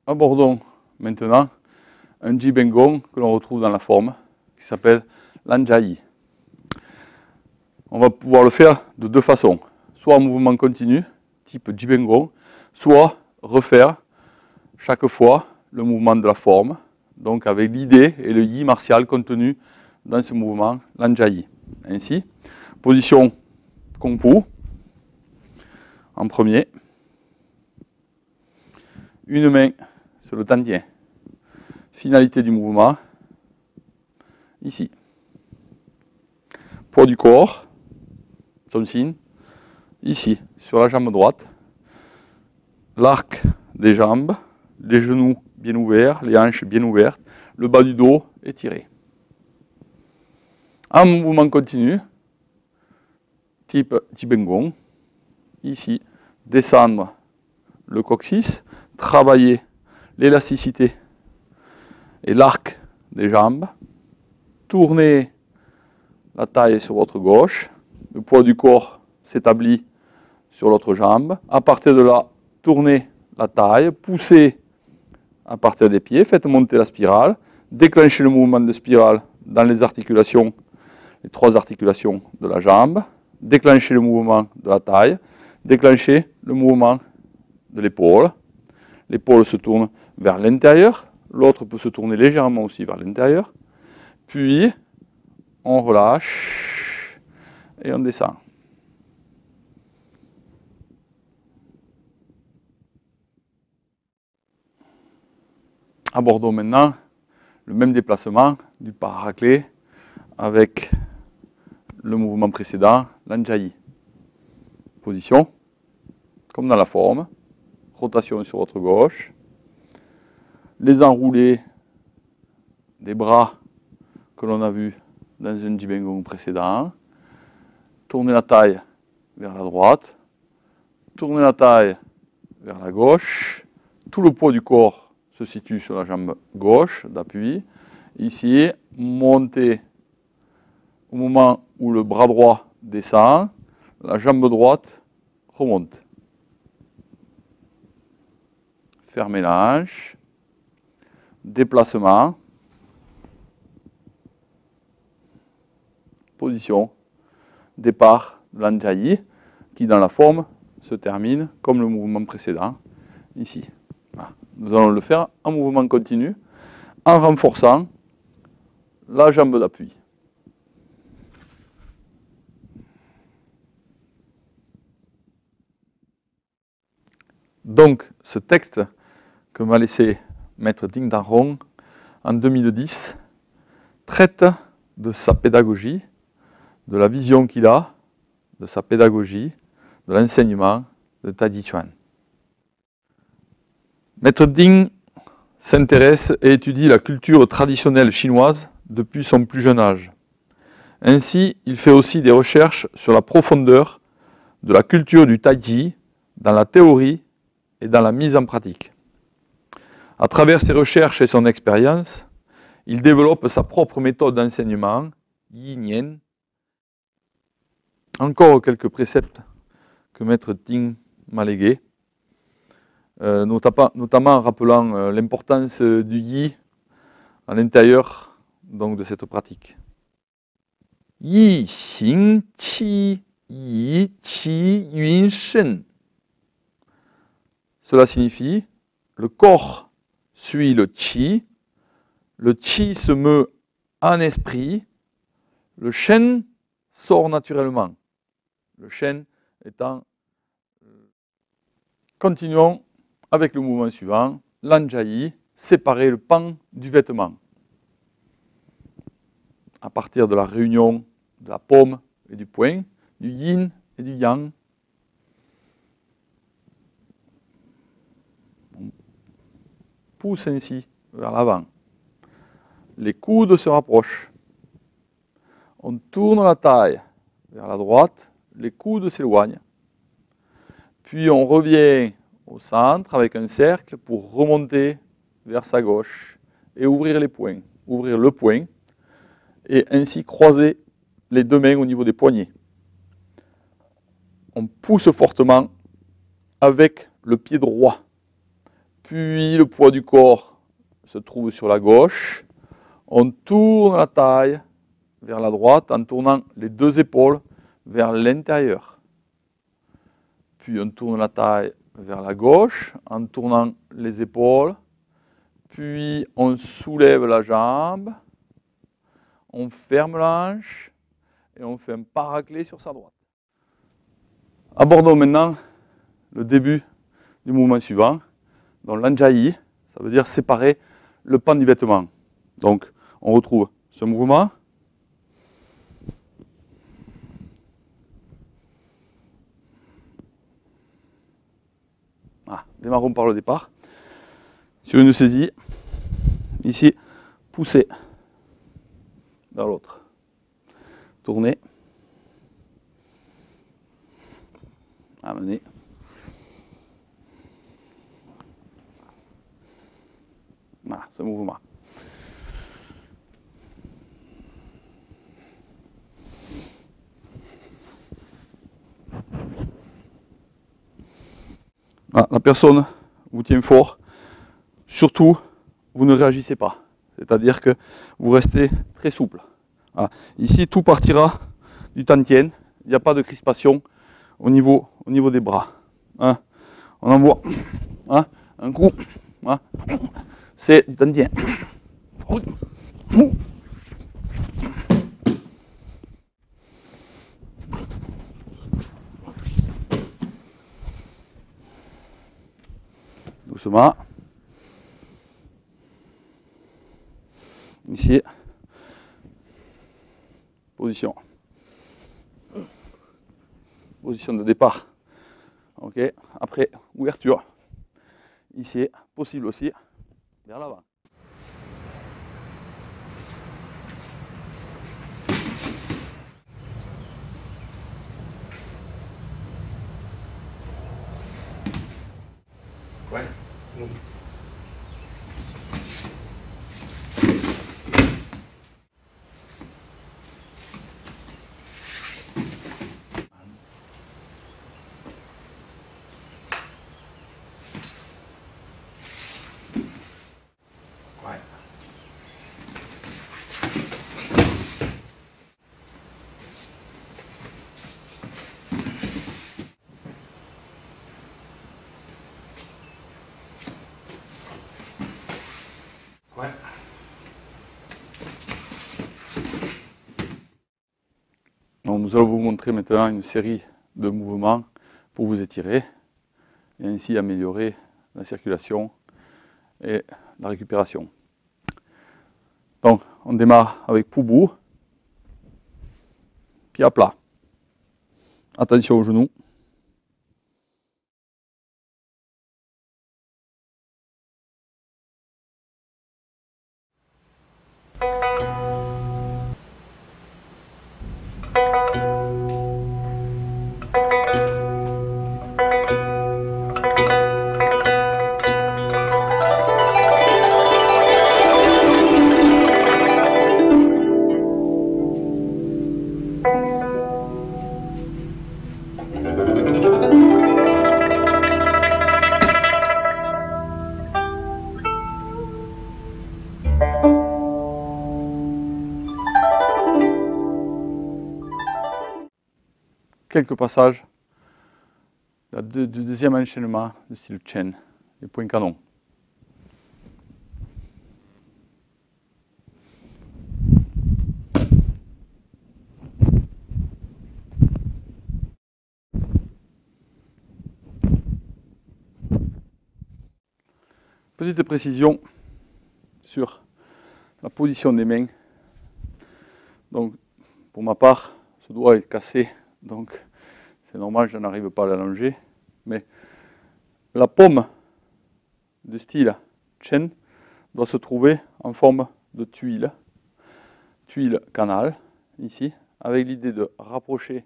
abordons maintenant un Jibengong que l'on retrouve dans la forme, qui s'appelle l'Anjai. On va pouvoir le faire de deux façons, soit en mouvement continu, type Jibengong, soit refaire chaque fois le mouvement de la forme, donc avec l'idée et le yi martial contenu dans ce mouvement, l'Anjai. Ainsi, position Kung Fu, en premier, une main sur le tantien. Finalité du mouvement, ici. Poids du corps, son signe, ici, sur la jambe droite. L'arc des jambes, les genoux bien ouverts, les hanches bien ouvertes, le bas du dos étiré. En mouvement continu, type Jibengong, ici, descendre le coccyx, travailler l'élasticité et l'arc des jambes, tourner la taille sur votre gauche, le poids du corps s'établit sur l'autre jambe, à partir de là, tournez la taille, poussez à partir des pieds, faites monter la spirale, déclenchez le mouvement de spirale dans les articulations, les trois articulations de la jambe, déclenchez le mouvement de la taille, déclenchez le mouvement de l'épaule. L'épaule se tourne vers l'intérieur, l'autre peut se tourner légèrement aussi vers l'intérieur, puis on relâche et on descend. Abordons maintenant le même déplacement du pas raclé avec le mouvement précédent, l'Anjai. Position, comme dans la forme, rotation sur votre gauche, les enroulés des bras que l'on a vu dans un Jibengong précédent, tournez la taille vers la droite, tournez la taille vers la gauche, tout le poids du corps se situe sur la jambe gauche d'appui. Ici, montez au moment où le bras droit descend, la jambe droite remonte. Fermez la hanche, déplacement, position, départ de l'Anjai, qui dans la forme se termine comme le mouvement précédent, ici. Voilà. Nous allons le faire en mouvement continu, en renforçant la jambe d'appui. Donc, ce texte que m'a laissé Maître Ding Danrong en 2010 traite de sa pédagogie, de la vision qu'il a, de sa pédagogie, de l'enseignement de Tai Chi Chuan. Maître Ding s'intéresse et étudie la culture traditionnelle chinoise depuis son plus jeune âge. Ainsi, il fait aussi des recherches sur la profondeur de la culture du Tai Chi dans la théorie et dans la mise en pratique. À travers ses recherches et son expérience, il développe sa propre méthode d'enseignement, Yi Nian. Encore quelques préceptes que Maître Ding m'a légués, notamment en rappelant l'importance du Yi à l'intérieur donc, de cette pratique. Yi Xing Qi Yi Qi Yun Shen. Cela signifie le corps suit le chi se meut en esprit, le shen sort naturellement. Le shen étant, continuons avec le mouvement suivant, l'Anjai, séparer le pan du vêtement. À partir de la réunion de la paume et du poing, du yin et du yang. On pousse ainsi vers l'avant. Les coudes se rapprochent. On tourne la taille vers la droite, les coudes s'éloignent. Puis on revient au centre avec un cercle pour remonter vers sa gauche et ouvrir les poings, ouvrir le poing et ainsi croiser les deux mains au niveau des poignets. On pousse fortement avec le pied droit. puis le poids du corps se trouve sur la gauche. On tourne la taille vers la droite en tournant les deux épaules vers l'intérieur. Puis on tourne la taille vers la gauche en tournant les épaules. Puis on soulève la jambe, on ferme la hanche et on fait un paraclet sur sa droite. Abordons maintenant le début du mouvement suivant. Donc l'anjayi, ça veut dire séparer le pan du vêtement. Donc on retrouve ce mouvement. Démarrons par le départ. Sur une saisie, ici, pousser vers l'autre. Tourner. Amener. Voilà, ce mouvement. Voilà, la personne vous tient fort. Surtout, vous ne réagissez pas. C'est-à-dire que vous restez très souple. Voilà. Ici, tout partira du tantien. Il n'y a pas de crispation au niveau des bras. Hein. On envoie un coup. Hein. C'est du tantien. Doucement. Ici. Position. Position de départ. Ok. Après, ouverture. Ici, possible aussi, vers l'avant. Ouais. Bon. Ouais. Ouais. Donc nous allons vous montrer maintenant une série de mouvements pour vous étirer et ainsi améliorer la circulation et la récupération. Donc on démarre avec Poubou, pied à plat. Attention aux genoux. Quelques passages du deuxième enchaînement de style Chen, les points canons. Petite précision sur la position des mains. Donc, pour ma part, ce doigt est cassé, donc c'est normal, je n'arrive pas à l'allonger. Mais la paume de style Chen doit se trouver en forme de tuile canal, ici, avec l'idée de rapprocher